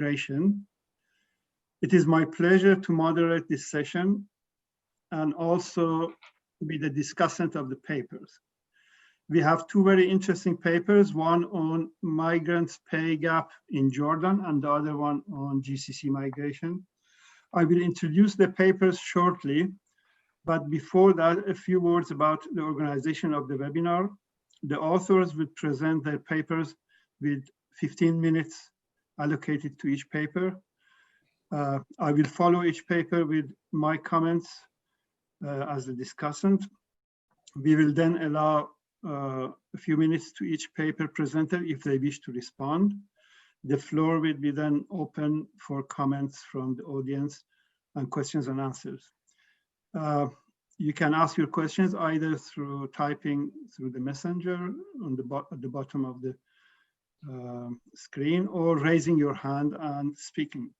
Migration. It is my pleasure to moderate this session and also be the discussant of the papers. We have two very interesting papers, one on migrants' pay gap in Jordan and the other one on GCC migration. I will introduce the papers shortly, but before that, a few words about the organization of the webinar. The authors will present their papers with 15 minutes allocated to each paper. I will follow each paper with my comments as a discussant. We will then allow a few minutes to each paper presenter if they wish to respond. The floor will be then open for comments from the audience and questions and answers. You can ask your questions either through typing through the messenger on at the bottom of the screen or raising your hand and speaking.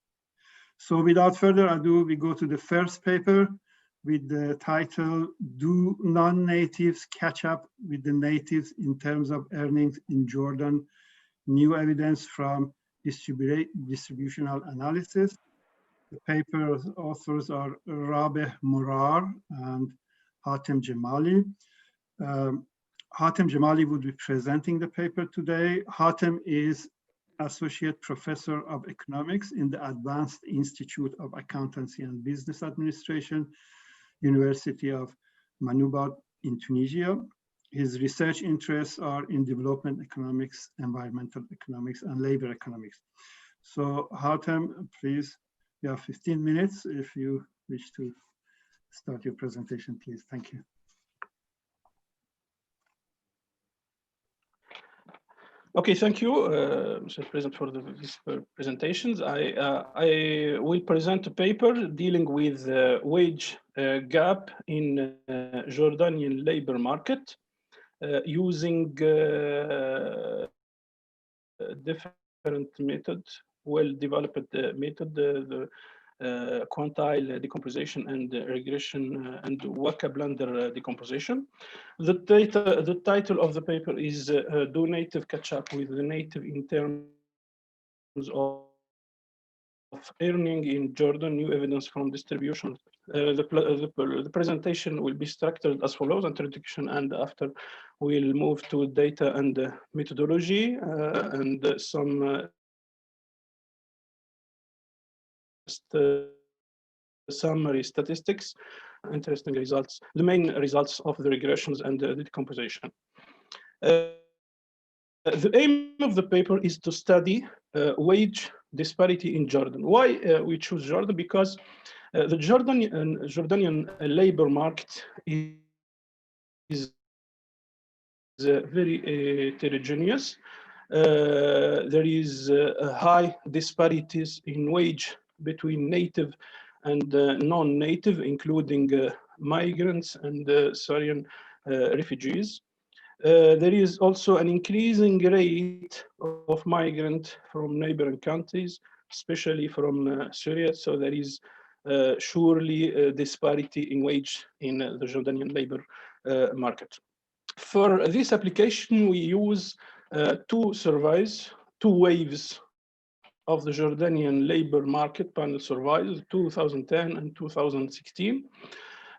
So without further ado, we go to the first paper with the title, Do Non-Natives Catch Up with the Natives in Terms of Earnings in Jordan? New Evidence from Distributional Analysis. The paper's authors are Rabeh Murar and Hatem Jamali. Hatem Jamali would be presenting the paper today. Hatem is Associate Professor of Economics in the Advanced Institute of Accountancy and Business Administration, University of Manoubat in Tunisia. His research interests are in development economics, environmental economics, and labor economics. So Hatem, please, you have 15 minutes if you wish to start your presentation, please. Thank you. Okay, thank you, Mr. President, for these presentations. I will present a paper dealing with wage gap in Jordanian labor market using different methods, well-developed method, the quantile decomposition and regression and Waka blender decomposition. The title of the paper is Do Native Catch Up with the Native in Terms of Earning in Jordan, New Evidence from Distribution. The presentation will be structured as follows: introduction, and after we'll move to data and methodology and some summary statistics, interesting results, the main results of the regressions and the decomposition. The aim of the paper is to study wage disparity in Jordan. Why we choose Jordan? Because the Jordanian labor market is very heterogeneous. There is high disparities in wage between native and non-native, including migrants and Syrian refugees. There is also an increasing rate of migrants from neighboring countries, especially from Syria. So there is surely a disparity in wage in the Jordanian labor market. For this application, we use two surveys, two waves of the Jordanian labor market panel surveys, 2010 and 2016.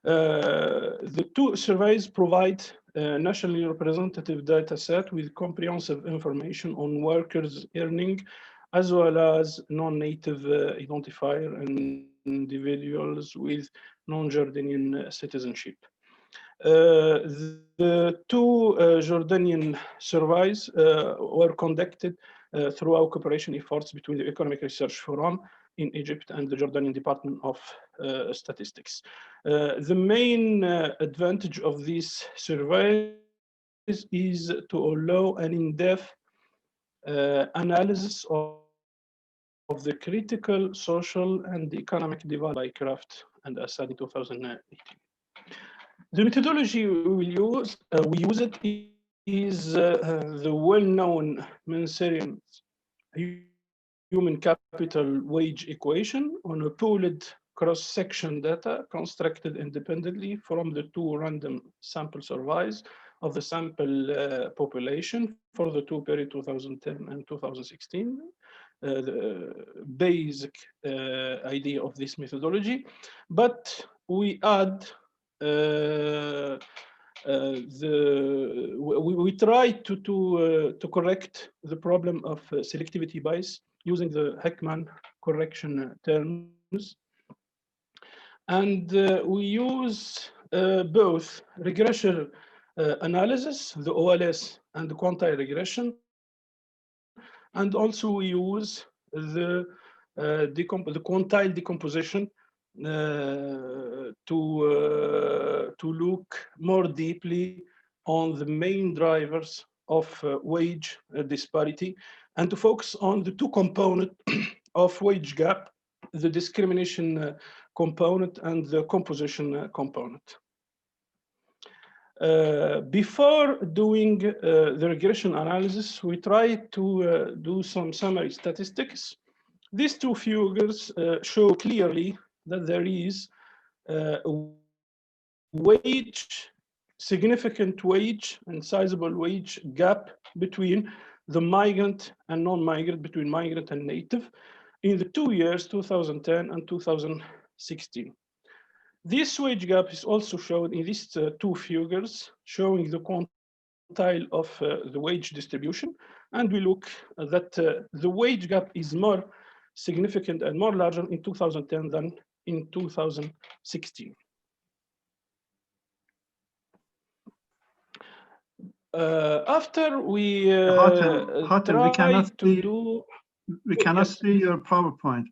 The two surveys provide a nationally representative data set with comprehensive information on workers' earning, as well as non-native identifier and individuals with non-Jordanian citizenship. The two Jordanian surveys were conducted through our cooperation efforts between the Economic Research Forum in Egypt and the Jordanian Department of Statistics. The main advantage of these surveys is to allow an in-depth analysis of the critical social and economic divide by Kraft and Assad in 2018. The methodology we use is the well-known Manserian human capital wage equation on a pooled cross-section data constructed independently from the two random sample surveys of the sample population for the two periods 2010 and 2016. the basic idea of this methodology, but we add we try to correct the problem of selectivity bias using the Heckman correction terms, and we use both regression analysis, the OLS, and the quantile regression, and also we use the quantile decomposition to look more deeply on the main drivers of wage disparity, and to focus on the two components of wage gap, the discrimination component and the composition component. Before doing the regression analysis, we try to do some summary statistics. These two figures show clearly that there is significant wage and sizable wage gap between the migrant and non-migrant, between migrant and native, in the 2 years, 2010 and 2016. This wage gap is also shown in these two figures, showing the quantile of the wage distribution. And we look that the wage gap is more significant and more larger in 2010 than in 2016. After we Hatem, we cannot see your PowerPoint.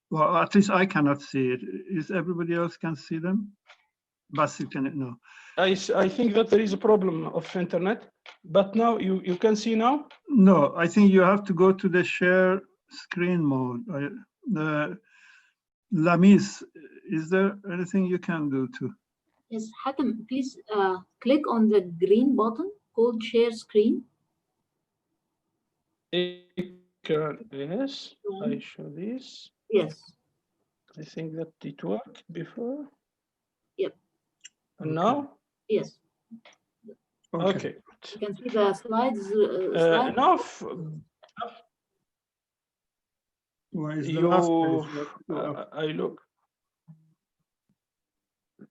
Well, at least I cannot see it. Is everybody else can see them? Basil, can it? No. I think that there is a problem of internet, but now you can see now? No, I think you have to go to the share screen mode. Lamis, is there anything you can do to? Yes, Hatem, please click on the green button called share screen. Yes, I show this. Yes. I think that it worked before. Yep. And now? Yes. Okay. You can see the slides. Now, Where is the last page? I look.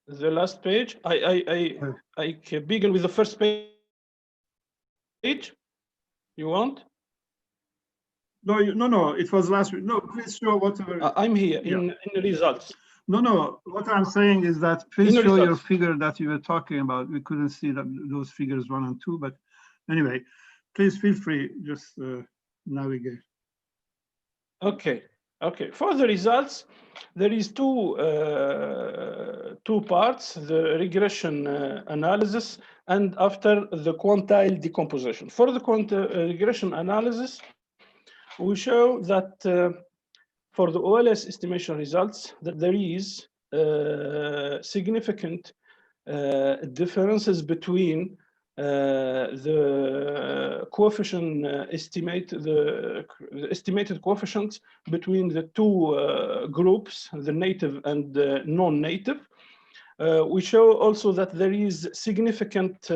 The last page. I begin with the first page. You want? No. It was last week. No, please show whatever. I'm here in the results. No. What I'm saying is that please show results. your figure that you were talking about. We couldn't see those figures 1 and 2, but anyway, please feel free. Just navigate. Okay. For the results, there is two parts: the regression analysis and after the quantile decomposition. For the regression analysis, we show that for the OLS estimation results, that there is significant differences between the coefficient the estimated coefficients between the two groups, the native and the non-native. We show also that there is significant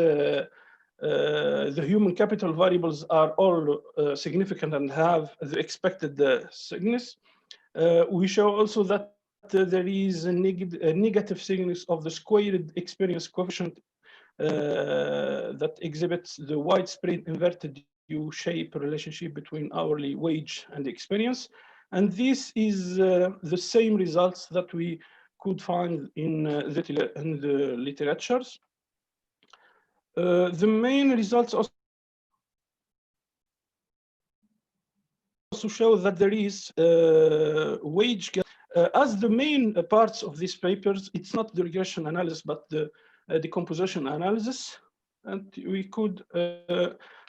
the human capital variables are all significant and have the expected significance. We show also that there is a negative significance of the squared experience coefficient that exhibits the widespread inverted U-shape relationship between hourly wage and experience. And this is the same results that we could find in the literatures. The main results also show that there is wage gap. As the main parts of these papers, it's not the regression analysis, but the decomposition analysis. And we could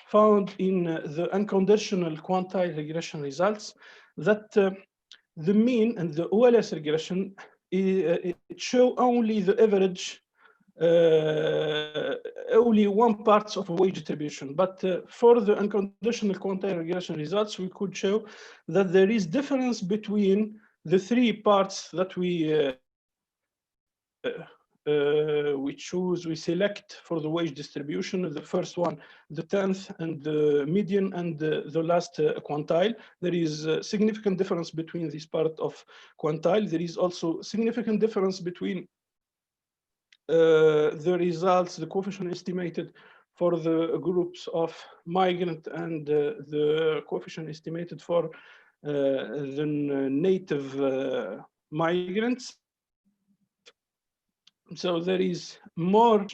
found in the unconditional quantile regression results that the mean and the OLS regression it show only the average, only one part of wage distribution. But for the unconditional quantile regression results, we could show that there is difference between the three parts that we we select for the wage distribution, the first one, the 10th, and the median, and the last quantile. There is a significant difference between this part of quantile. There is also significant difference between the results, the coefficient estimated for the groups of migrant and the coefficient estimated for the native migrants. So there is more.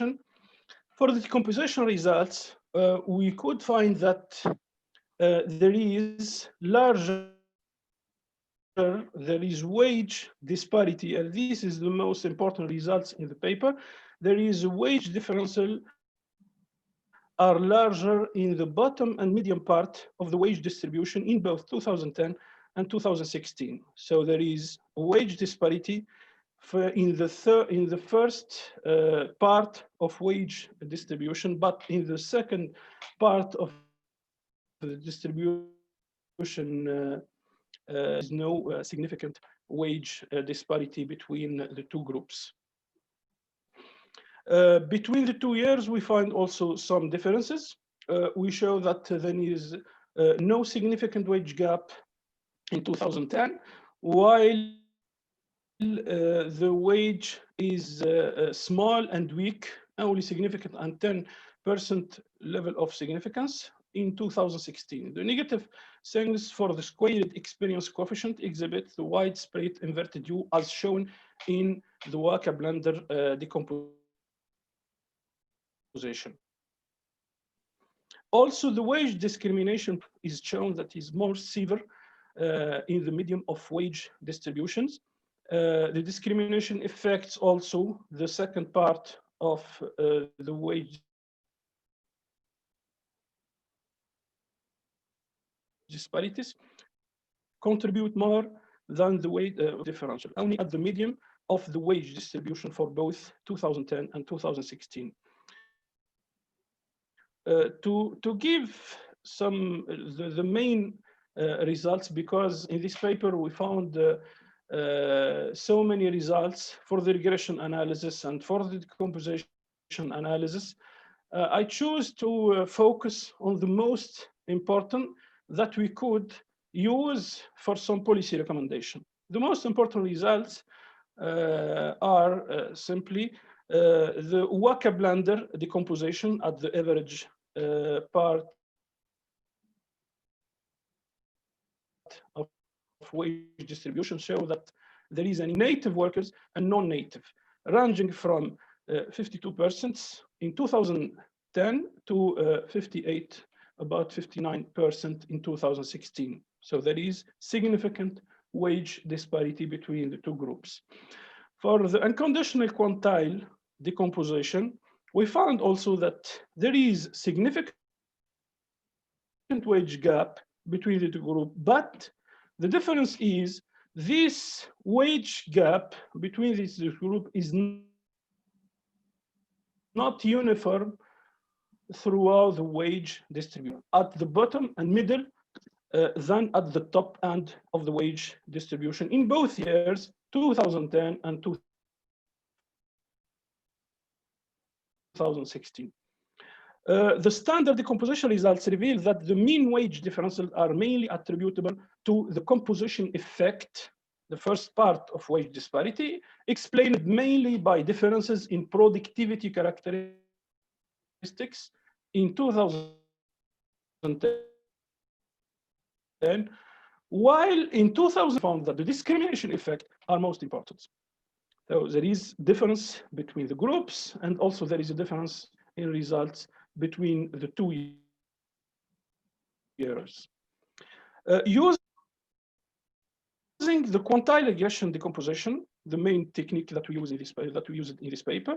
For the decomposition results, we could find that there is wage disparity, and this is the most important results in the paper. There is a wage differential are larger in the bottom and medium part of the wage distribution in both 2010 and 2016. So there is a wage disparity in the first part of wage distribution, but in the second part of the distribution, there is no significant wage disparity between the two groups. Between the 2 years, we find also some differences. We show that there is no significant wage gap in 2010, while the wage is small and weak, only significant and 10% level of significance in 2016. The negative things for the squared experience coefficient exhibit the widespread inverted U as shown in the Waka-Blender decomposition. Also, the wage discrimination is shown that is more severe in the medium of wage distributions. The discrimination affects also the second part of the wage disparities, contribute more than the wage differential, only at the medium of the wage distribution for both 2010 and 2016. To give some the main results, because in this paper we found so many results for the regression analysis and for the decomposition analysis, I choose to focus on the most important that we could use for some policy recommendation. The most important results are simply the Waka-Blender decomposition at the average part of wage distribution show that there is any native workers and non-native, ranging from 52% in 2010 to 58, about 59% in 2016. So there is significant wage disparity between the two groups. For the unconditional quantile decomposition, we found also that there is significant wage gap between the two groups, but the difference is this wage gap between these two groups is not uniform throughout the wage distribution, at the bottom and middle than at the top end of the wage distribution in both years, 2010 and 2016. The standard decomposition results reveal that the mean wage differentials are mainly attributable to the composition effect, the first part of wage disparity, explained mainly by differences in productivity characteristics in 2010, while in 2000 found that the discrimination effect are most important. So there is difference between the groups, and also there is a difference in results between the 2 years. Using the quantile regression decomposition, the main technique that we use in this paper,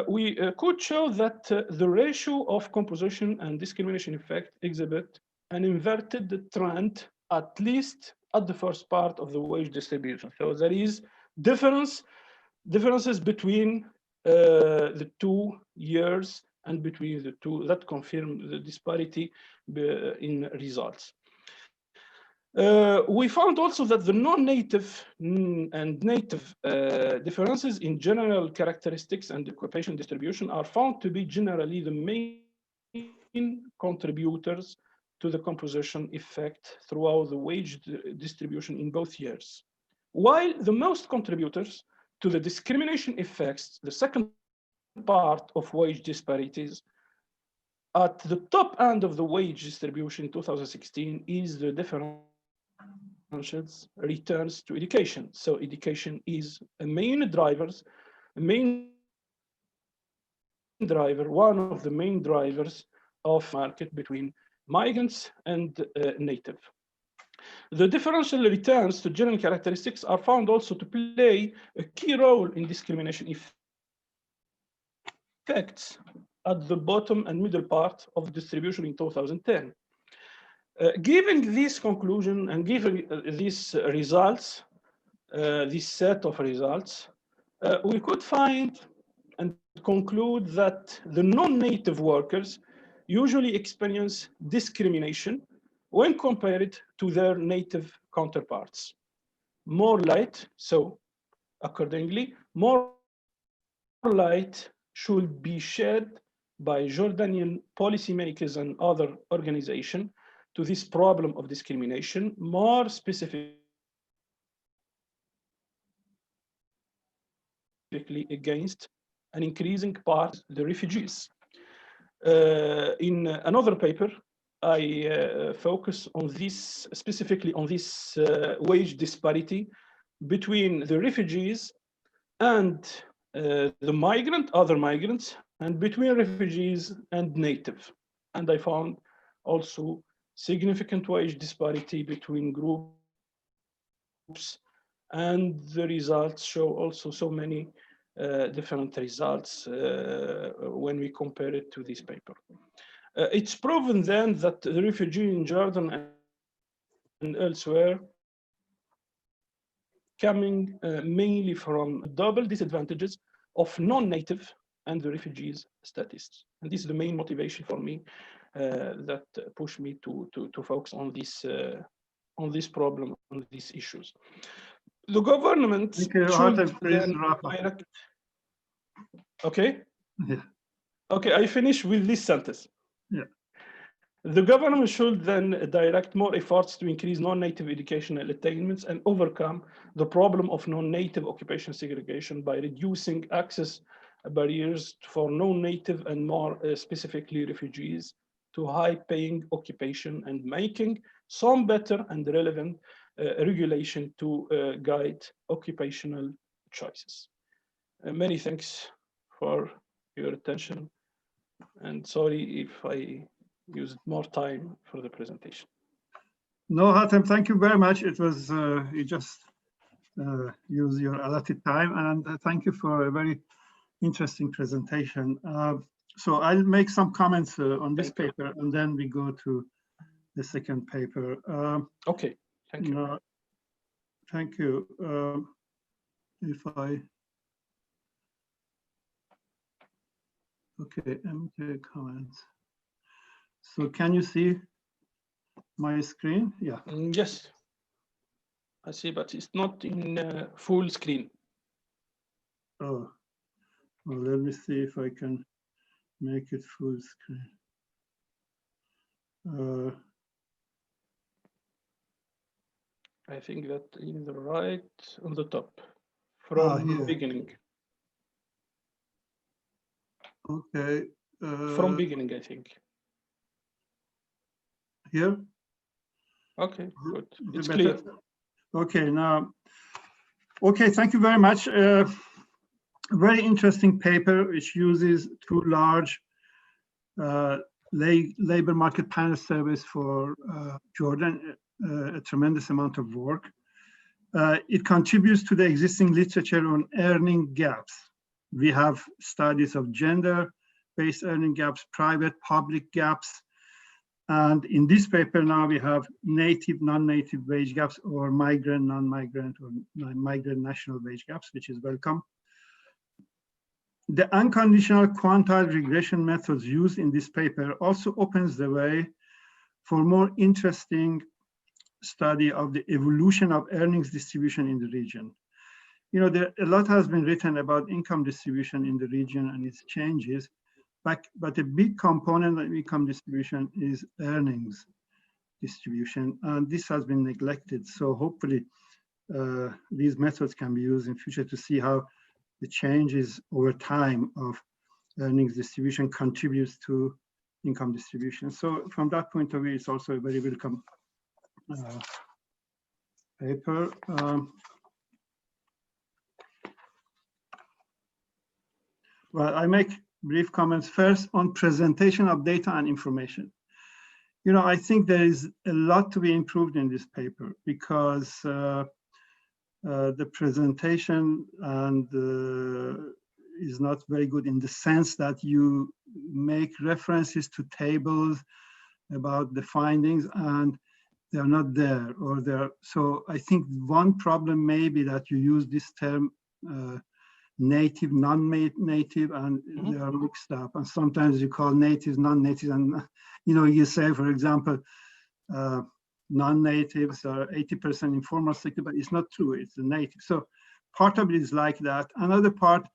we could show that the ratio of composition and discrimination effect exhibit an inverted trend, at least at the first part of the wage distribution. So there is differences between the 2 years and between the two that confirm the disparity in results. We found also that the non-native and native differences in general characteristics and occupation distribution are found to be generally the main contributors to the composition effect throughout the wage distribution in both years. While the most contributors to the discrimination effects, the second part of wage disparities, at the top end of the wage distribution in 2016 is the differentials returns to education. So education is a main driver, one of the main drivers of market between migrants and native. The differential returns to general characteristics are found also to play a key role in discrimination effects at the bottom and middle part of the distribution in 2010. Given this conclusion and given these results, this set of results, we could find and conclude that the non-native workers usually experience discrimination when compared to their native counterparts. More light, so accordingly, more light should be shed by Jordanian policymakers and other organizations to this problem of discrimination, more specifically against an increasing part of the refugees. In another paper, I focus on this, specifically on this wage disparity between the refugees and the other migrants, and between refugees and native. And I found also significant wage disparity between groups, and the results show also so many different results when we compare it to this paper. It's proven then that the refugee in Jordan and elsewhere coming mainly from double disadvantages of non-native and the refugees status. And this is the main motivation for me that pushed me to focus on this problem, on these issues. The government should then direct. Okay. Yeah. Okay, I finish with this sentence. Yeah. The government should then direct more efforts to increase non-native educational attainments and overcome the problem of non-native occupation segregation by reducing access barriers for non-native and more specifically refugees to high-paying occupation, and making some better and relevant regulation to guide occupational choices. Many thanks for your attention, and sorry if I used more time for the presentation. No, Hatem, thank you very much. It was, you just use your allotted time, and thank you for a very interesting presentation. So I'll make some comments on this paper, and then we go to the second paper. Okay, thank you. Thank you. Okay, MK comments. So can you see my screen? Yeah. Yes, I see, but it's not in full screen. Oh, well, let me see if I can make it full screen. I think that in the right on the top from the beginning. Okay. From beginning, I think. Here? Okay, good. It's clear. Okay, now, okay, thank you very much. Very interesting paper, which uses two large labor market panel surveys for Jordan, a tremendous amount of work. It contributes to the existing literature on earning gaps. We have studies of gender-based earning gaps, private, public gaps. And in this paper now we have native, non-native wage gaps, or migrant, non-migrant, or migrant national wage gaps, which is welcome. The unconditional quantile regression methods used in this paper also opens the way for more interesting study of the evolution of earnings distribution in the region. You know, a lot has been written about income distribution in the region and its changes, but a big component of income distribution is earnings distribution, and this has been neglected. So hopefully these methods can be used in future to see how the changes over time of earnings distribution contributes to income distribution. So from that point of view, it's also a very welcome paper. Well, I make brief comments first on presentation of data and information. You know, I think there is a lot to be improved in this paper because the presentation and is not very good in the sense that you make references to tables about the findings and they're not there, or they're, so I think one problem may be that you use this term native, non-native, and they are mixed up. And sometimes you call natives non-natives, and you know, you say, for example, non-natives are 80% informal sector, but it's not true, it's the native. So part of it is like that. Another part,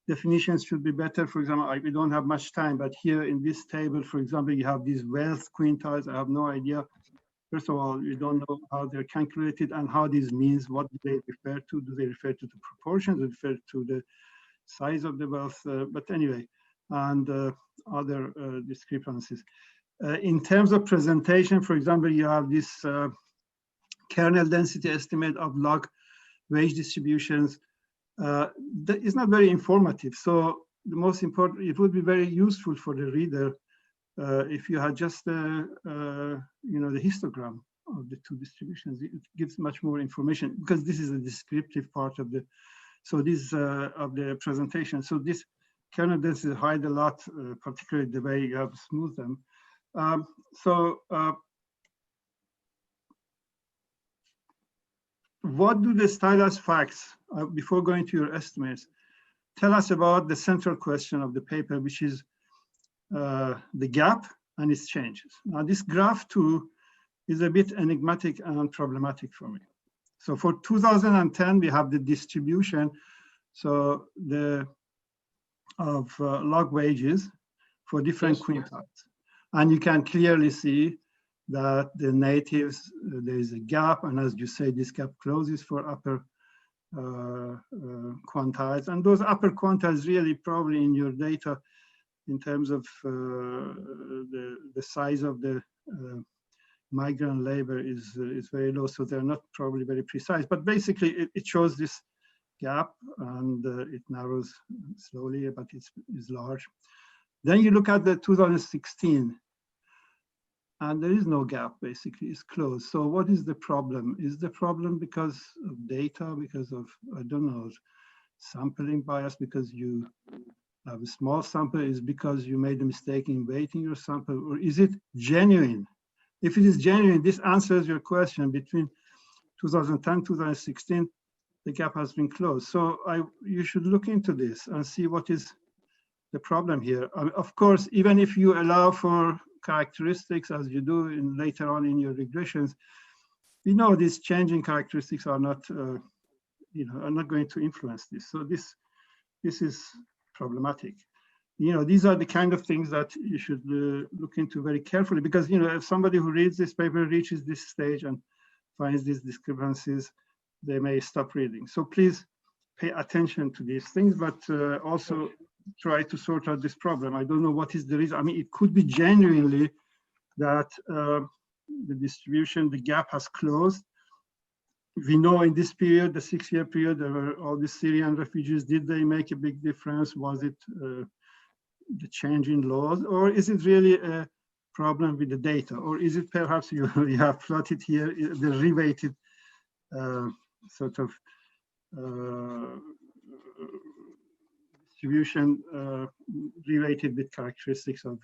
definitions should be better. For example, we don't have much time, but here in this table, for example, you have these wealth quintiles. I have no idea. First of all, you don't know how they're calculated and how this means, what do they refer to? Do they refer to the proportions, do they refer to the size of the wealth? But anyway, and other discrepancies. In terms of presentation, for example, you have this kernel density estimate of log wage distributions. That is not very informative. So the most important, it would be very useful for the reader if you had just you know, the histogram of the two distributions. It gives much more information because this is a descriptive part of the, so this of the presentation. So this kernel density hide a lot, particularly the way you have smoothed them. What do the stylized facts, before going to your estimates, tell us about the central question of the paper, which is the gap and its changes. Now, this graph too is a bit enigmatic and problematic for me. So for 2010, we have the distribution, so the of log wages for different quintiles. And you can clearly see that the natives, there is a gap, and as you say, this gap closes for upper quantiles. And those upper quantiles really probably in your data in terms of the size of the migrant labor is very low, so they're not probably very precise. But basically, it shows this gap, and it narrows slowly, but it's large. Then you look at the 2016, and there is no gap, basically, it's closed. So what is the problem? Is the problem because of data, because of, I don't know, sampling bias, because you have a small sample, is because you made a mistake in weighting your sample, or is it genuine? If it is genuine, this answers your question. Between 2010, 2016, the gap has been closed. So you should look into this and see what is the problem here. Of course, even if you allow for characteristics, as you do in later on in your regressions, we know these changing characteristics are not, you know, are not going to influence this. So this is problematic. You know, these are the kind of things that you should look into very carefully, because, you know, if somebody who reads this paper reaches this stage and finds these discrepancies, they may stop reading. So please pay attention to these things, but also try to sort out this problem. I don't know what is the reason. I mean, it could be genuinely that the distribution, the gap has closed. We know in this period, the 6-year period, there were all the Syrian refugees. Did they make a big difference? Was it the change in laws, or is it really a problem with the data? Or is it perhaps you have plotted here the reweighted sort of distribution related with characteristics of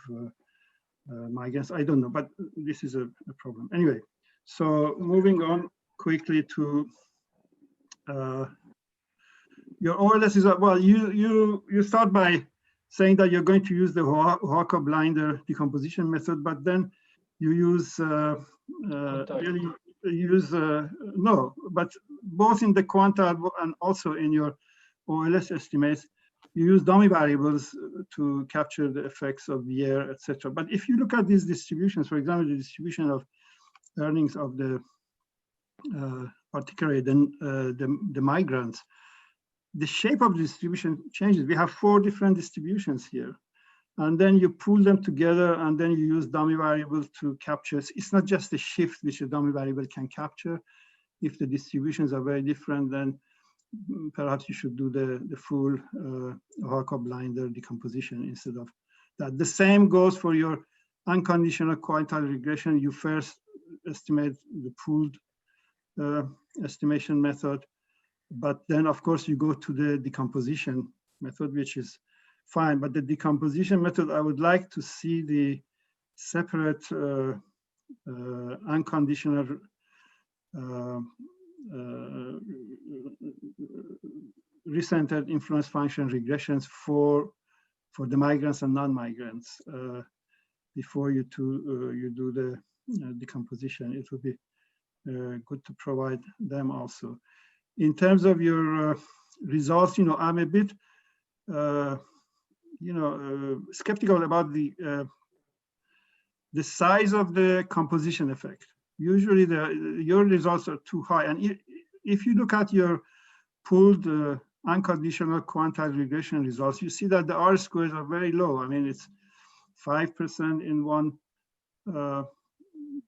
migrants? I don't know, but this is a problem. Anyway, so moving on quickly to your OLS is, well, you start by saying that you're going to use the Oaxaca blinder decomposition method, but then you use really use, no, but both in the quantile and also in your OLS estimates, you use dummy variables to capture the effects of year, etc. But if you look at these distributions, for example, the distribution of earnings of the particularly the migrants, the shape of the distribution changes. We have 4 different distributions here. And then you pull them together and then you use dummy variables to capture. It's not just the shift which a dummy variable can capture. If the distributions are very different, then perhaps you should do the full O'Haka-Blinder decomposition instead of that. The same goes for your unconditional quantile regression. You first estimate the pooled estimation method, but then of course you go to the decomposition method, which is fine. But the decomposition method, I would like to see the separate unconditional recentered influence function regressions for the migrants and non-migrants before you do the decomposition. It would be good to provide them also. In terms of your results, I'm a bit skeptical about the size of the composition effect. Usually your results are too high. And if you look at your pooled unconditional quantile regression results, you see that the R squares are very low. I mean, it's 5% in one,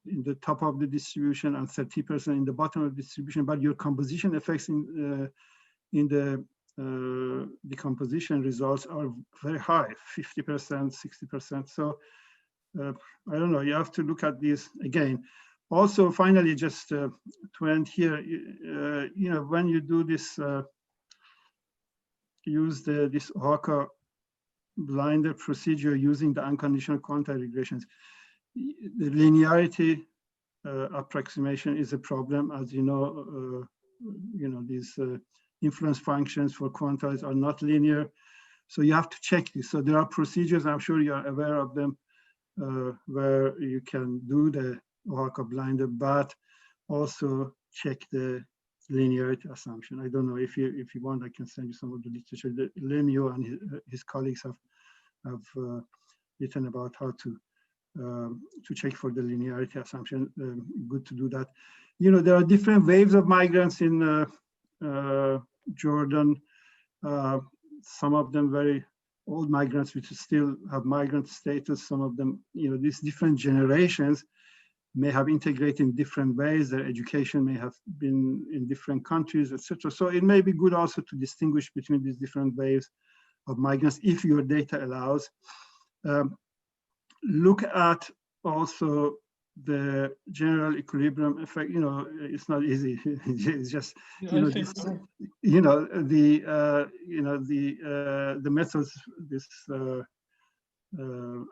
in the top of the distribution and 30% in the bottom of the distribution, but your composition effects in the decomposition results are very high, 50%, 60%. So I don't know, you have to look at this again. Also, finally, just to end here, when you do this, use this O'Haka-Blinder procedure using the unconditional quantile regressions, the linearity approximation is a problem. As you know, these influence functions for quantiles are not linear. So you have to check this. So there are procedures, I'm sure you are aware of them, where you can do the O'Haka-Blinder, but also check the linearity assumption. I don't know if you want, I can send you some of the literature that Lemieux and his colleagues have written about how to check for the linearity assumption. Good to do that. There are different waves of migrants in Jordan. Some of them very old migrants which still have migrant status. Some of them, these different generations may have integrated in different ways. Their education may have been in different countries, etc. So it may be good also to distinguish between these different waves of migrants if your data allows. Look at also the general equilibrium effect. It's not easy. It's just the methods, this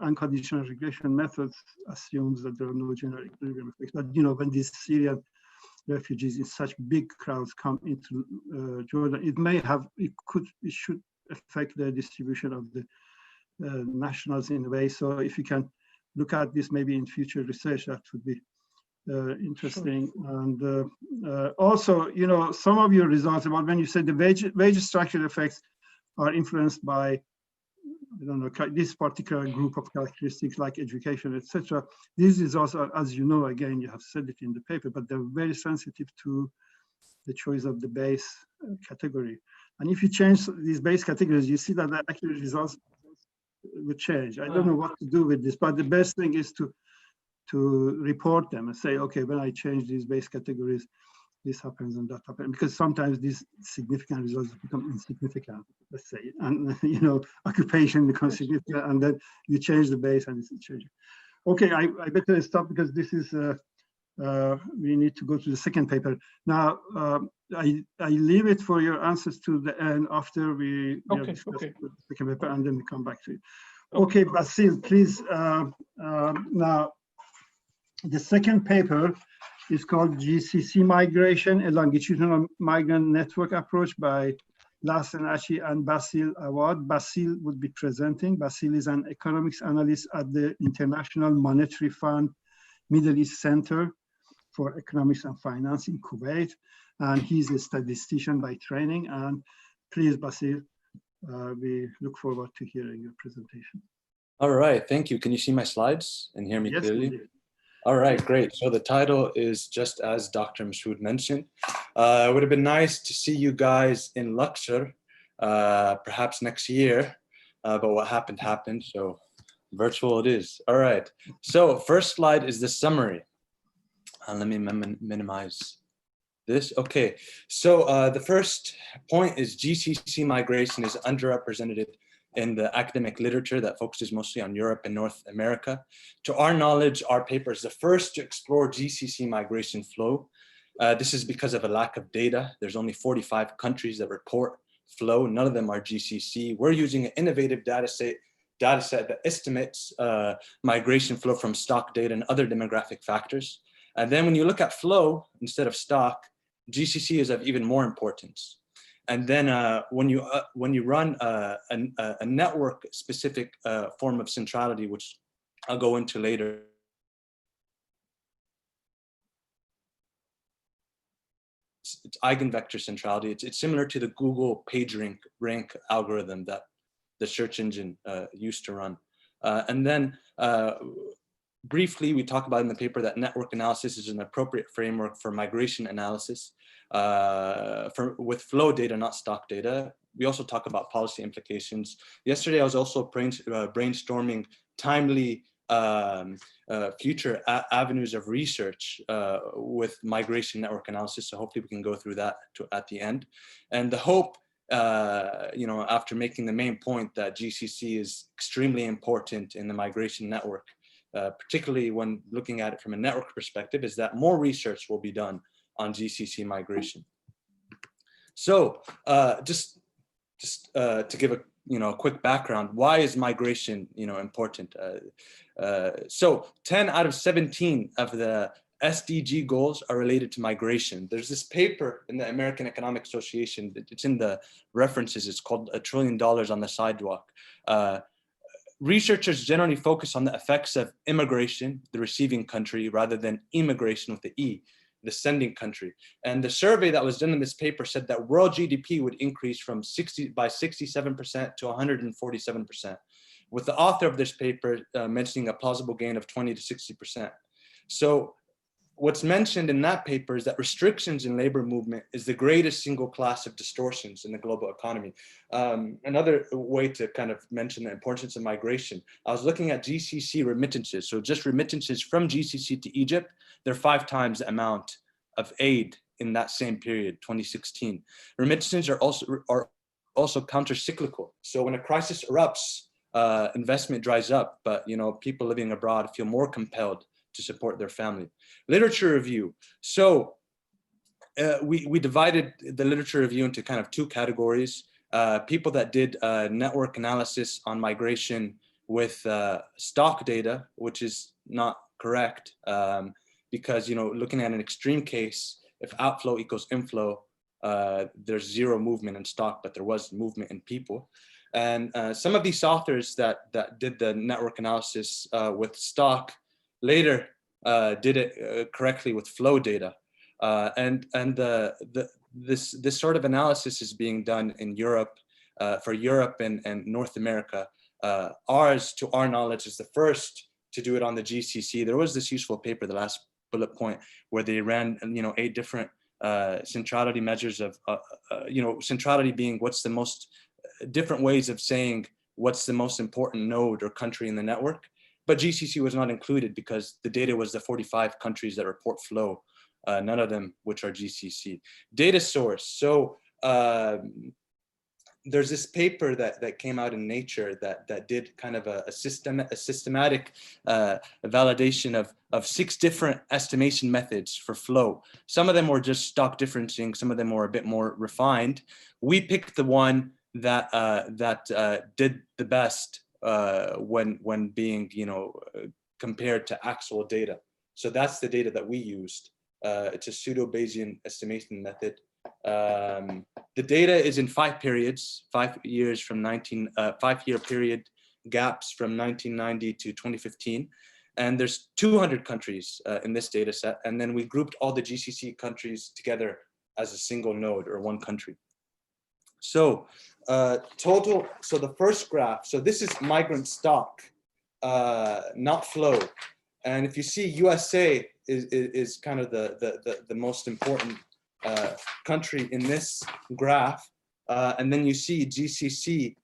unconditional regression methods assumes that there are no general equilibrium effects. But when these Syrian refugees in such big crowds come into Jordan, it should affect the distribution of the nationals in a way. So if you can look at this maybe in future research, that would be interesting. Sure. And also, some of your results about when you say the wage structure effects are influenced by, I don't know, this particular group of characteristics like education, etc. These results are, as you know, again, you have said it in the paper, but they're very sensitive to the choice of the base category. And if you change these base categories, you see that the actual results will change. I don't know what to do with this, but the best thing is to report them and say, okay, when I change these base categories, this happens and that happens, because sometimes these significant results become insignificant, let's say, and occupation becomes significant, and then you change the base and it's changing. Okay, I better stop because this is we need to go to the second paper now. I leave it for your answers to the end after we discuss the second paper, and then we come back to it. Okay, Basil, please. Now, the second paper is called GCC Migration, a longitudinal migrant network approach by Lasenachi and Basil Awad. Basil would be presenting. Basil is an economics analyst at the International Monetary Fund Middle East Center. for Economics and Finance in Kuwait. And he's a statistician by training. And please, Basir, we look forward to hearing your presentation. All right, thank you. Can you see my slides and hear me clearly? Indeed. All right, great. So the title is just as Dr. Masood mentioned. It would have been nice to see you guys in Luxor, perhaps next year, but what happened happened, so virtual it is. All right, so first slide is the summary. Let me minimize this. Okay, so the first point is GCC migration is underrepresented in the academic literature that focuses mostly on Europe and North America. To our knowledge, our paper is the first to explore GCC migration flow. This is because of a lack of data. There's only 45 countries that report flow. None of them are GCC. We're using an innovative data set that estimates migration flow from stock data and other demographic factors. And then when you look at flow instead of stock, GCC is of even more importance. And then when you run a network-specific form of centrality, which I'll go into later, it's eigenvector centrality. It's similar to the Google PageRank algorithm that the search engine used to run. And then briefly, we talk about in the paper that network analysis is an appropriate framework for migration analysis with flow data, not stock data. We also talk about policy implications. Yesterday, I was also brainstorming timely future avenues of research with migration network analysis. So hopefully we can go through that at the end. And the hope, after making the main point that GCC is extremely important in the migration network, particularly when looking at it from a network perspective, is that more research will be done on GCC migration. So just to give a quick background, why is migration important? So 10 out of 17 of the SDG goals are related to migration. There's this paper in the American Economic Association, it's in the references, it's called $1 Trillion on the Sidewalk. Researchers generally focus on the effects of immigration, the receiving country, rather than immigration with the E, the sending country. And the survey that was done in this paper said that world GDP would increase by 67% to 147%, with the author of this paper mentioning a plausible gain of 20 to 60%. So what's mentioned in that paper is that restrictions in labor movement is the greatest single class of distortions in the global economy. Another way to kind of mention the importance of migration, I was looking at GCC remittances. So just remittances from GCC to Egypt, they're 5 times the amount of aid in that same period, 2016. Remittances are also counter-cyclical. So when a crisis erupts, investment dries up, but people living abroad feel more compelled to support their family. Literature review. So we divided the literature review into kind of 2 categories. People that did network analysis on migration with stock data, which is not correct, because looking at an extreme case, if outflow equals inflow, there's 0 movement in stock, but there was movement in people. And some of these authors that did the network analysis with stock later did it correctly with flow data, and this sort of analysis is being done in Europe, for Europe and North America. Ours, to our knowledge, is the first to do it on the GCC. There was this useful paper, the last bullet point, where they ran 8 different centrality measures of centrality being what's the most different ways of saying what's the most important node or country in the network. But GCC was not included because the data was the 45 countries that report flow, none of them which are GCC. Data source. So there's this paper that came out in Nature that did kind of a systematic validation of 6 different estimation methods for flow. Some of them were just stock differencing, some of them were a bit more refined. We picked the one that did the best when being compared to actual data. So that's the data that we used. It's a pseudo-Bayesian estimation method. The data is in 5 periods, 5 years from 5-year period gaps from 1990 to 2015. And there's 200 countries in this data set. And then we grouped all the GCC countries together as a single node or one country. So total, so the first graph, so this is migrant stock, not flow. And if you see, USA is kind of the most important country in this graph. And then you see GCC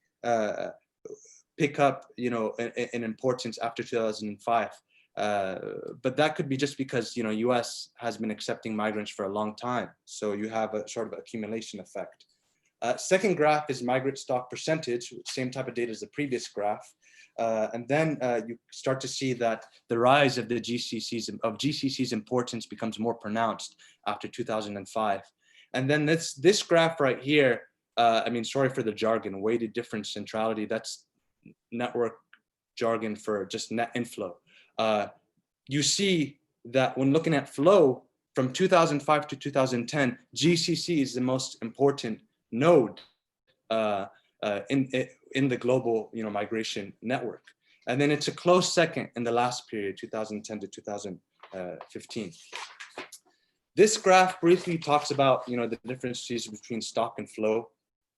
pick up, you know, in importance after 2005. But that could be just because, you know, US has been accepting migrants for a long time. So you have a sort of accumulation effect. Second graph is migrant stock percentage, same type of data as the previous graph. And then you start to see that the rise of the GCC's importance becomes more pronounced after 2005. And then this graph right here, I mean, sorry for the jargon, weighted difference centrality, that's network jargon for just net inflow. You see that when looking at flow from 2005 to 2010, GCC is the most important node in the global, you know, migration network. And then it's a close second in the last period, 2010 to 2015. This graph briefly talks about, you know, the differences between stock and flow.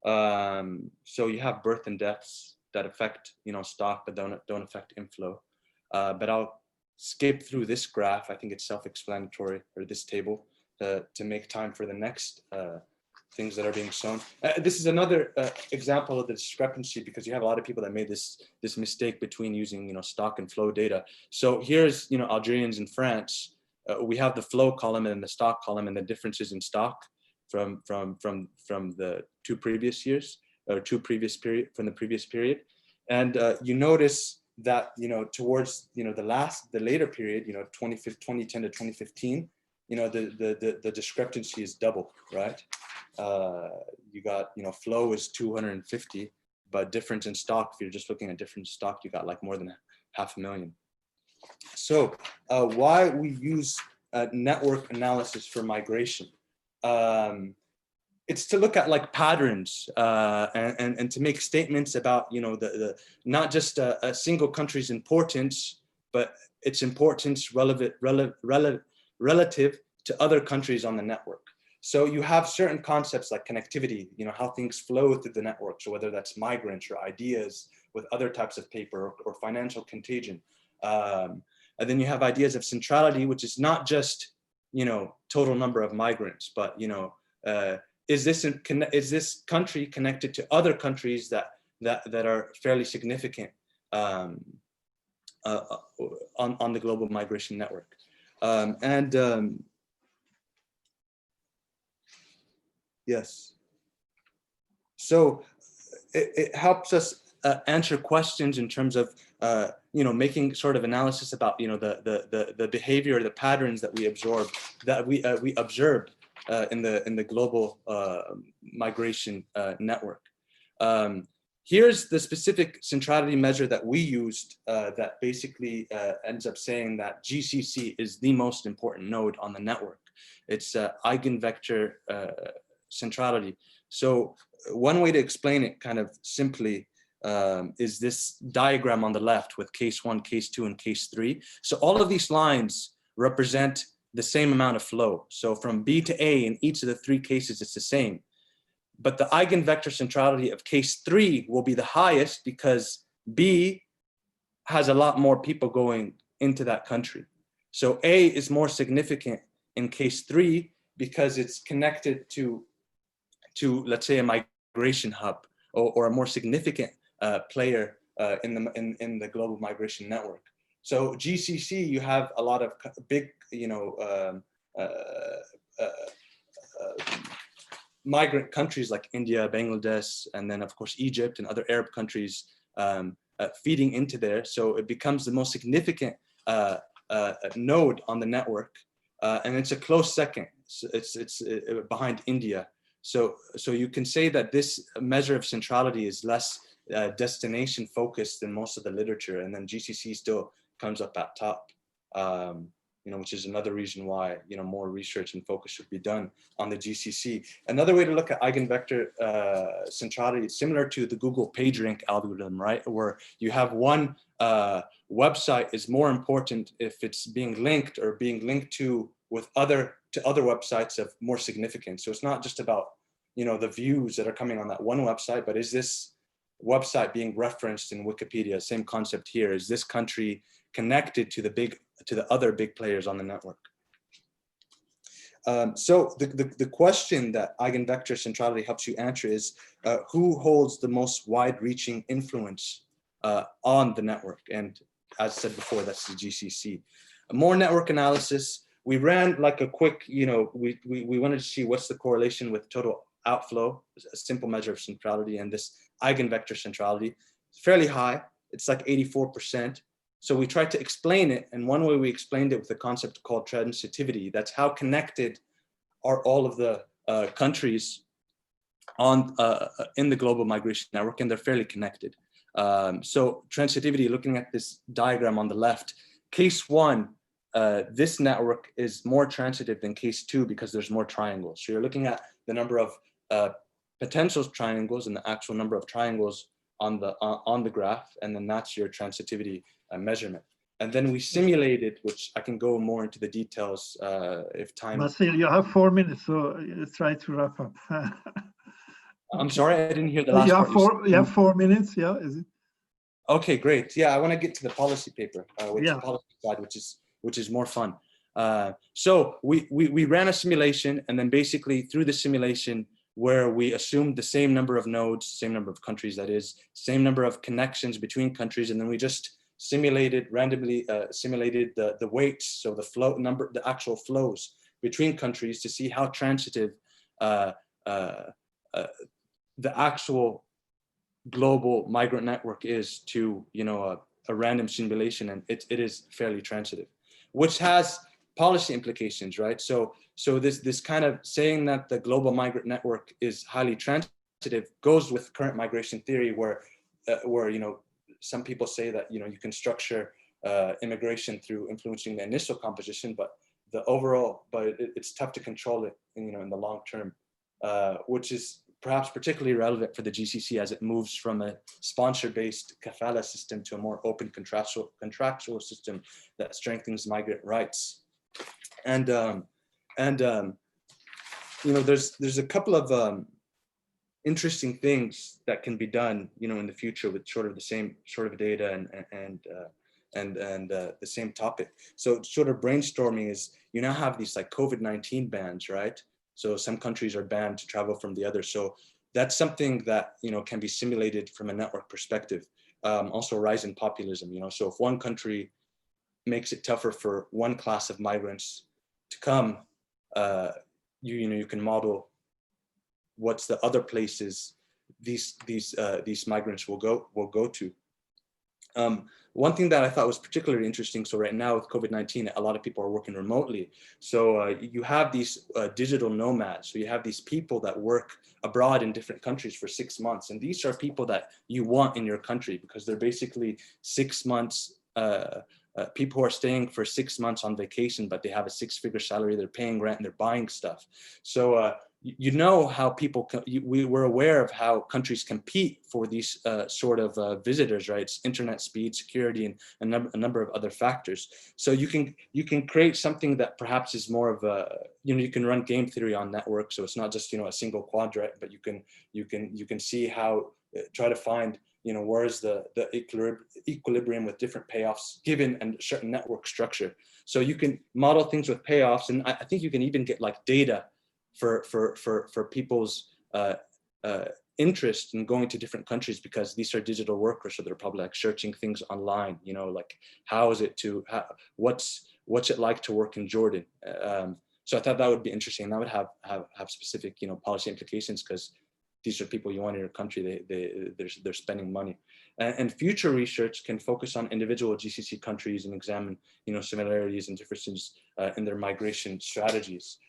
So you have birth and deaths that affect, you know, stock, but don't affect inflow. But I'll skip through this graph. I think it's self-explanatory, or this table, to make time for the next things that are being shown. This is another example of the discrepancy, because you have a lot of people that made this mistake between using, you know, stock and flow data. So here's, you know, Algerians in France. We have the flow column and the stock column, and the differences in stock from the two previous years, or from the previous period. And you notice that, you know, towards, you know, the later period, you know, 2010 to 2015, you know, the discrepancy is double, right? You got, you know, flow is 250, but difference in stock, if you're just looking at different stock, you got like more than 500,000. So why we use network analysis for migration? It's to look at like patterns and to make statements about, you know, not just a single country's importance, but its importance relative to other countries on the network. So you have certain concepts like connectivity, you know, how things flow through the network. So whether that's migrants or ideas with other types of paper, or financial contagion. And then you have ideas of centrality, which is not just, you know, total number of migrants, but, you know, is this country connected to other countries that are fairly significant on the global migration network? Yes. So it helps us answer questions in terms of, you know, making sort of analysis about, you know, the behavior, the patterns that we observe in the global migration network. Here's the specific centrality measure that we used that basically ends up saying that GCC is the most important node on the network. It's Eigenvector centrality. So one way to explain it kind of simply is this diagram on the left with case 1, case 2, and case 3. So all of these lines represent the same amount of flow. So from B to A in each of the 3 cases, it's the same. But the eigenvector centrality of case 3 will be the highest because B has a lot more people going into that country. So A is more significant in case 3 because it's connected to let's say a migration hub or a more significant player in the global migration network. So GCC, you have a lot of big, you know, migrant countries like India, Bangladesh, and then of course Egypt and other Arab countries feeding into there. So it becomes the most significant node on the network, and it's a close second. So it's behind India. So you can say that this measure of centrality is less destination focused than most of the literature, and then GCC still comes up at top. which is another reason why, more research and focus should be done on the GCC. Another way to look at eigenvector centrality is similar to the Google PageRank algorithm, right? Where you have one website is more important if it's being linked or being linked to other websites of more significance. So it's not just about, the views that are coming on that one website, but is this website being referenced in Wikipedia? Same concept here. Is this country connected to the other big players on the network? So the question that eigenvector centrality helps you answer is, who holds the most wide-reaching influence on the network? And as said before, that's the GCC. More network analysis. We ran like a quick, we wanted to see what's the correlation with total outflow, a simple measure of centrality, and this eigenvector centrality. It's fairly high. It's like 84%. So we tried to explain it, and one way we explained it with a concept called transitivity. That's how connected are all of the countries on in the global migration network, and they're fairly connected. So transitivity, looking at this diagram on the left, case 1, this network is more transitive than case 2 because there's more triangles. So you're looking at the number of potential triangles and the actual number of triangles on the graph, and then that's your transitivity measurement. And then we simulated, which I can go more into the details if time. Basil, you have 4 minutes, so try to wrap up. I'm sorry, I didn't hear the last part. You have 4 minutes, yeah? Is it? Okay, great. Yeah, I want to get to the policy paper, the policy side, which is more fun. So we ran a simulation, and then basically through the simulation, where we assumed the same number of nodes, same number of countries, that is, same number of connections between countries, and then we just randomly simulated the weights, so the flow number, the actual flows between countries to see how transitive the actual global migrant network is to a random simulation, and it is fairly transitive, which has policy implications, right? So this kind of saying that the global migrant network is highly transitive goes with current migration theory, where some people say that you can structure immigration through influencing the initial composition, but it's tough to control it in the long term, which is perhaps particularly relevant for the GCC as it moves from a sponsor-based kafala system to a more open contractual system that strengthens migrant rights. And there's a couple of interesting things that can be done in the future with sort of the same sort of data and the same topic. So sort of brainstorming is, you now have these like COVID-19 bans, right? So some countries are banned to travel from the other. So that's something that can be simulated from a network perspective. Also rise in populism, so if one country makes it tougher for one class of migrants to come, you can model what's the other places these migrants will go to. One thing that I thought was particularly interesting, so right now with COVID-19, a lot of people are working remotely. So you have these digital nomads. So you have these people that work abroad in different countries for 6 months. And these are people that you want in your country because they're basically 6 months, people who are staying for 6 months on vacation, but they have a 6-figure salary, they're paying rent, and they're buying stuff. So how people, we're aware of how countries compete for these sort of visitors, right? It's internet speed, security, and a number of other factors. So you can create something that perhaps is more of a, you can run game theory on networks. So it's not just, a single quadrant, but you can see how, try to find, where's the equilibrium with different payoffs given a certain network structure. So you can model things with payoffs. And I think you can even get like data for people's interest in going to different countries, because these are digital workers, so they're probably like searching things online, like what's it like to work in Jordan. So I thought that would be interesting, and that would have specific policy implications, because these are people you want in your country. They're spending money, and future research can focus on individual GCC countries and examine similarities and differences in their migration strategies.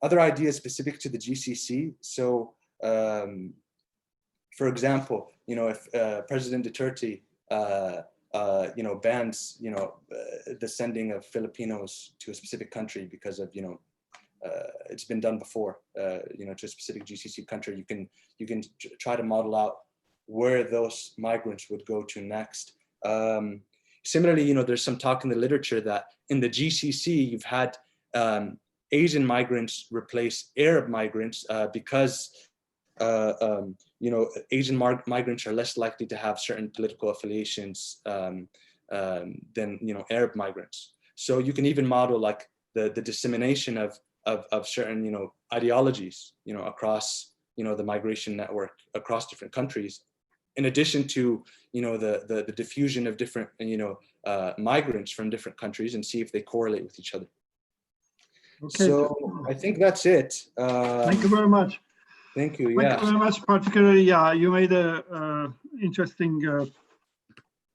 Other ideas specific to the GCC. So, for example, if President Duterte bans, the sending of Filipinos to a specific country because of, it's been done before, to a specific GCC country. You can try to model out where those migrants would go to next. Similarly, there's some talk in the literature that in the GCC, you've had Asian migrants replace Arab migrants because Asian migrants are less likely to have certain political affiliations than Arab migrants. So you can even model like the dissemination of certain ideologies across the migration network across different countries, in addition to the diffusion of different migrants from different countries, and see if they correlate with each other. Okay. So I think that's it. Thank you very much. Thank you. Thank you very much. Particularly, you made interesting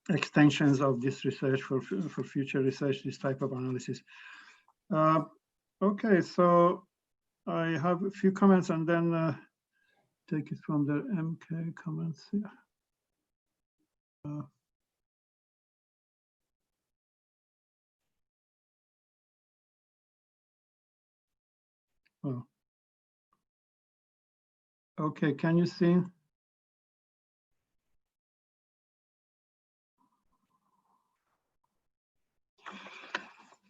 extensions of this research for future research, this type of analysis. Okay, so I have a few comments and then take it from the MK comments here. Oh. Okay, can you see?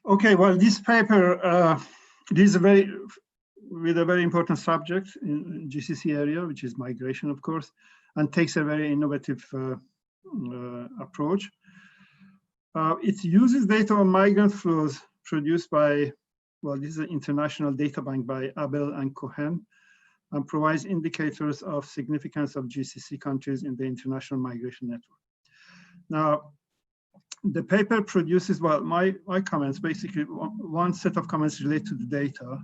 Okay, well, this paper this is with a very important subject in GCC area, which is migration, of course, and takes a very innovative approach. It uses data on migrant flows produced by, well, this is an international data bank by Abel and Cohen, and provides indicators of significance of GCC countries in the international migration network. Now, the paper produces, well, my comments, basically one set of comments relate to the data.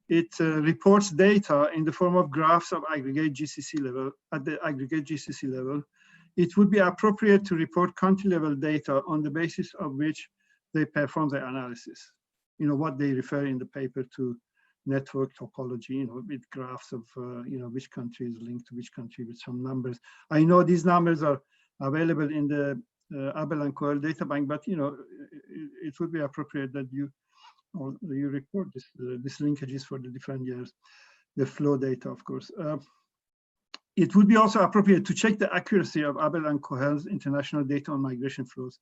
It reports data in the form of graphs of aggregate GCC level. At the aggregate GCC level, it would be appropriate to report country level data on the basis of which they perform the analysis. What they refer in the paper to network topology, with graphs of, which country is linked to which country with some numbers. I know these numbers are available in the Abel and Cohen data bank, but it would be appropriate that you report these linkages for the different years, the flow data, of course. It would be also appropriate to check the accuracy of Abel and Cohen's international data on migration flows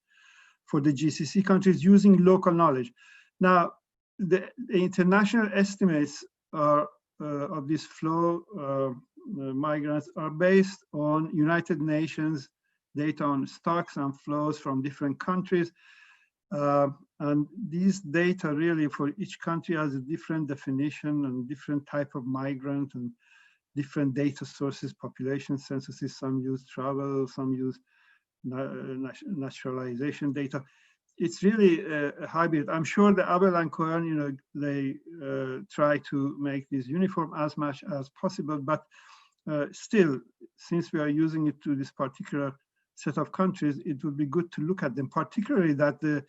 for the GCC countries using local knowledge. Now, the international estimates of this flow migrants are based on United Nations data on stocks and flows from different countries. And these data really for each country has a different definition and different type of migrant and different data sources, population censuses. Some use travel, some use naturalization data. It's really a hybrid. I'm sure the Abel and Cohen, they try to make this uniform as much as possible, but still, since we are using it to this particular set of countries, it would be good to look at them, particularly that the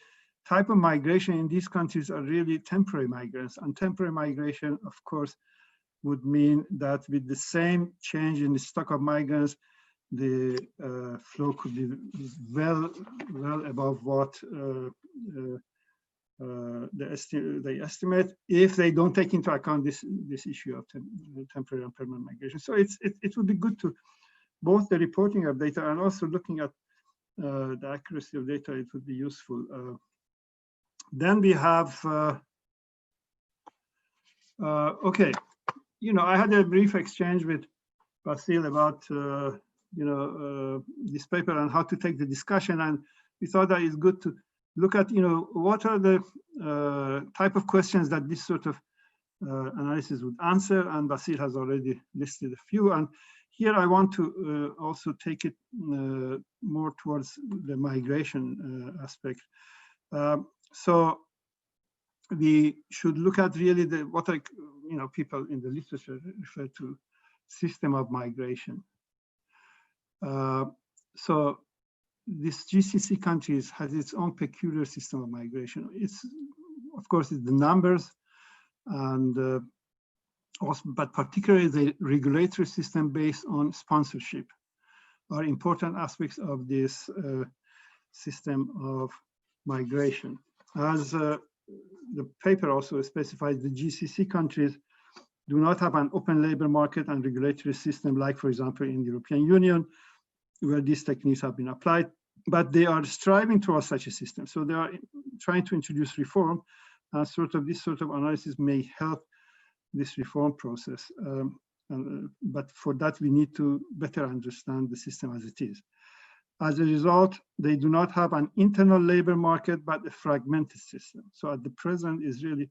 type of migration in these countries are really temporary migrants. And temporary migration, of course, would mean that with the same change in the stock of migrants, the flow could be well above what they estimate if they don't take into account this issue of temporary and permanent migration. So it would be good to both the reporting of data and also looking at the accuracy of data. It would be useful. Then we have okay, I had a brief exchange with Basil about this paper and how to take the discussion, and we thought that it's good to look at what are the type of questions that this sort of analysis would answer, and Basil has already listed a few. And here I want to also take it more towards the migration aspect. So we should look at really what people in the literature refer to system of migration. So this GCC countries has its own peculiar system of migration. It's, of course, it's the numbers, and also, but particularly the regulatory system based on sponsorship are important aspects of this system of migration. As the paper also specifies, the GCC countries do not have an open labor market and regulatory system like, for example, in the European Union, where these techniques have been applied, but they are striving towards such a system. So they are trying to introduce reform, and this sort of analysis may help this reform process. But for that, we need to better understand the system as it is. As a result, they do not have an internal labor market, but a fragmented system. So at the present is really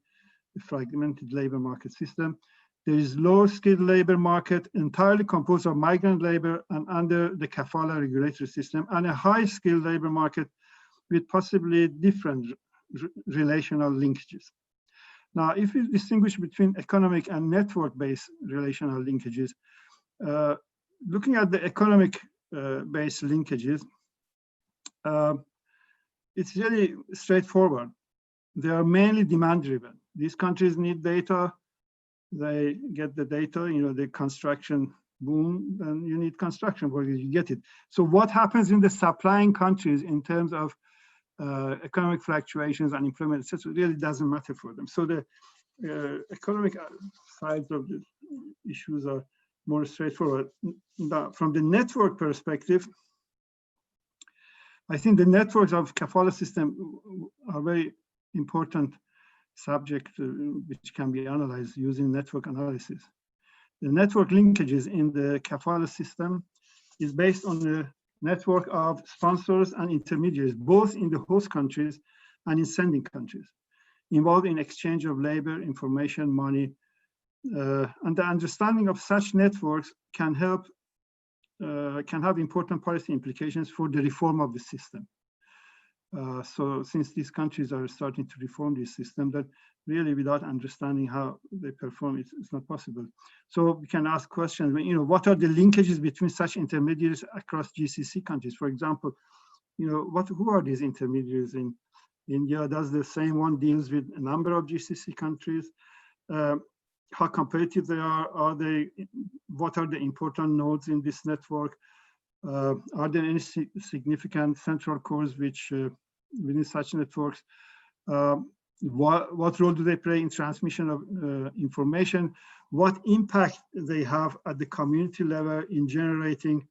a fragmented labor market system. There is low skilled labor market entirely composed of migrant labor and under the kafala regulatory system, and a high skilled labor market with possibly different relational linkages. Now, if we distinguish between economic and network-based relational linkages, looking at the economic-based linkages, it's really straightforward. They are mainly demand-driven. These countries need data. They get the data, the construction boom, and you need construction workers, you get it. So what happens in the supplying countries in terms of economic fluctuations, unemployment, etc., really doesn't matter for them. So the economic sides of the issues are more straightforward. Now, from the network perspective, I think the networks of kafala system are very important subject which can be analyzed using network analysis. The network linkages in the kafala system is based on the network of sponsors and intermediaries, both in the host countries and in sending countries, involved in exchange of labor, information, money, and the understanding of such networks can have important policy implications for the reform of the system. So since these countries are starting to reform this system, that really without understanding how they perform, it's not possible. So we can ask questions, what are the linkages between such intermediaries across GCC countries? For example, who are these intermediaries in India? Does the same one deals with a number of GCC countries? How competitive they are? What are the important nodes in this network? Are there any significant central cores which within such networks? What role do they play in transmission of information? What impact they have at the community level in generating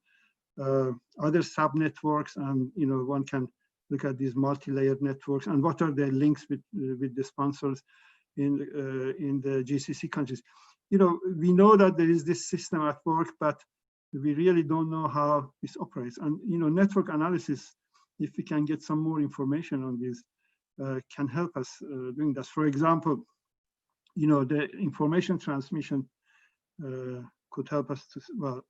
other sub-networks? And one can look at these multi-layered networks, and what are their links with the sponsors in the GCC countries? We know that there is this system at work, but we really don't know how this operates. And network analysis, if we can get some more information on this, can help us doing this. For example, the information transmission could help us to, well,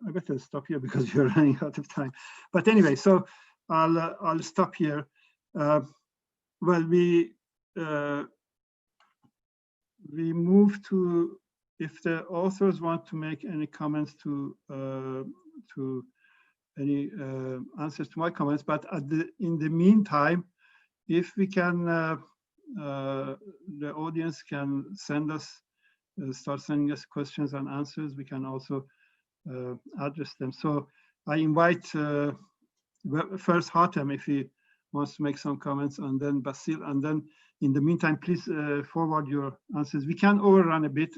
I better stop here because we're running out of time. But anyway, so I'll stop here. Well, we move to, if the authors want to make any comments to any answers to my comments, but in the meantime, if we can, the audience can start sending us questions and answers, we can also address them. So I invite first Hatem if he wants to make some comments, and then Basil, and then in the meantime, please forward your answers. We can overrun a bit,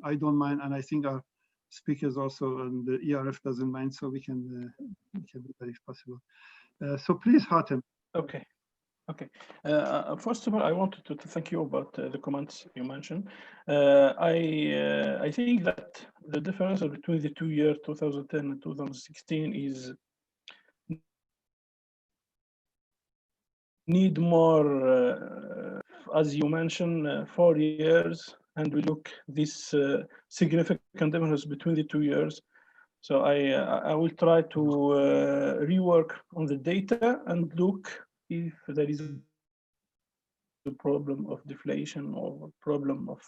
I don't mind, and I think our speakers also, and the ERF doesn't mind, so we can do that if possible. So please, Hatem. Okay. First of all, I wanted to thank you about the comments you mentioned. I think that the difference between the 2 years, 2010 and 2016, is need more, as you mentioned, 4 years, and we look this significant difference between the 2 years. So I will try to rework on the data and look if there is a problem of deflation or a problem of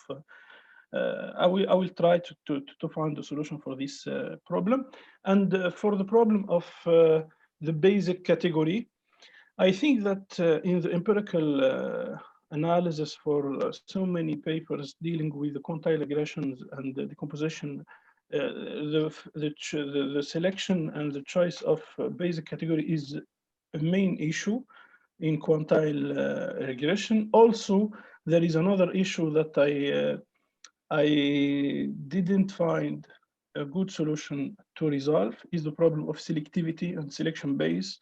I will try to find a solution for this problem. And for the problem of the basic category, I think that in the empirical analysis for so many papers dealing with the quantile regressions and the decomposition, the selection and the choice of basic category is main issue in quantile regression. Also, there is another issue that I didn't find a good solution to resolve, is the problem of selectivity and selection base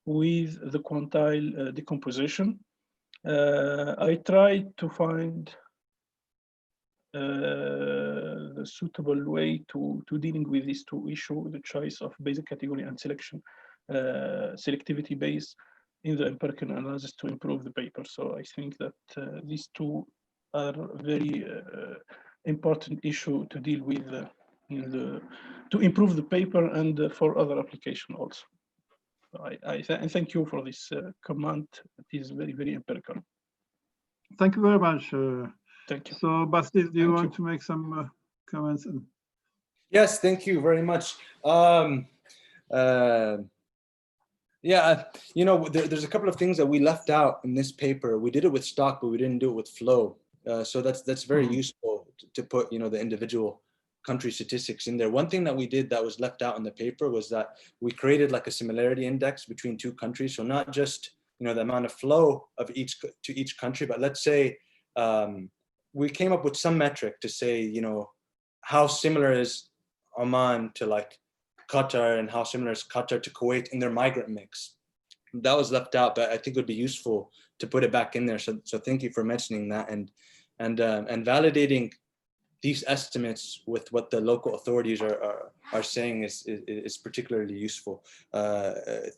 with the quantile decomposition. I tried to find the suitable way to dealing with these two issues, the choice of basic category and selectivity base in the empirical analysis to improve the paper. So I think that these two are very important issue to deal with to improve the paper and for other application also. I thank you for this comment. It is very, very empirical. Thank you very much. Thank you. So, Basti, do you want to make some comments? Yes, thank you very much. Yeah, you know, there's a couple of things that we left out in this paper. We did it with stock, but we didn't do it with flow. So that's very useful to put, you know, the individual country statistics in there. One thing that we did that was left out in the paper was that we created like a similarity index between two countries. So not just, you know, the amount of flow of each country, but let's say we came up with some metric to say, you know, how similar is Oman to like Qatar and how similar is Qatar to Kuwait in their migrant mix. That was left out, but I think it would be useful to put it back in there. So thank you for mentioning that and validating these estimates with what the local authorities are saying is particularly useful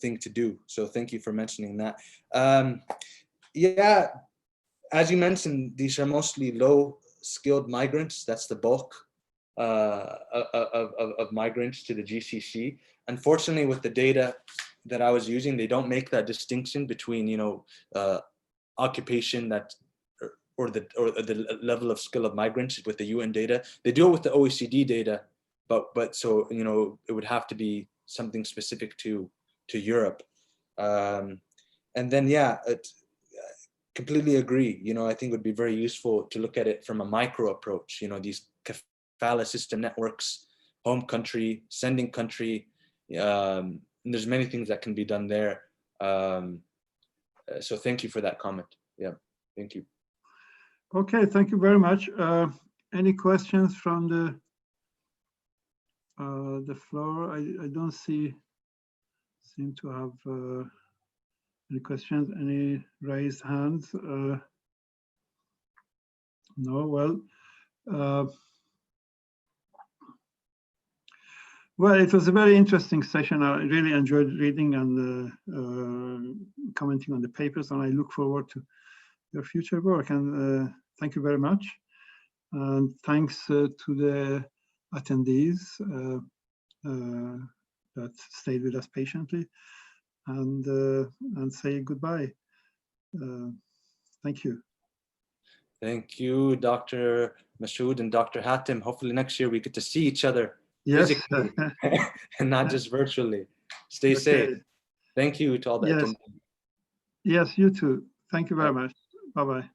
thing to do. So thank you for mentioning that. Yeah, as you mentioned, these are mostly low-skilled migrants. That's the bulk of migrants to the GCC. Unfortunately, with the data that I was using, they don't make that distinction between, you know, occupation that or the level of skill of migrants with the UN data. They do it with the OECD data, but so, you know, it would have to be something specific to Europe. And then, yeah, completely agree. You know, I think it would be very useful to look at it from a micro approach, you know, these kafala system networks, home country, sending country. And there's many things that can be done there. So thank you for that comment. Yeah, thank you. Okay, thank you very much. Any questions from the floor? I don't seem to have any questions, any raised hands? No, well, well, it was a very interesting session. I really enjoyed reading and commenting on the papers, and I look forward to your future work. And thank you very much. And thanks to the attendees that stayed with us patiently, and say goodbye. Thank you. Thank you, Dr. Masood and Dr. Hatem. Hopefully next year we get to see each other physically and not just virtually. Stay safe. Thank you to all the attendees. Yes, you too. Thank you very much. Bye-bye.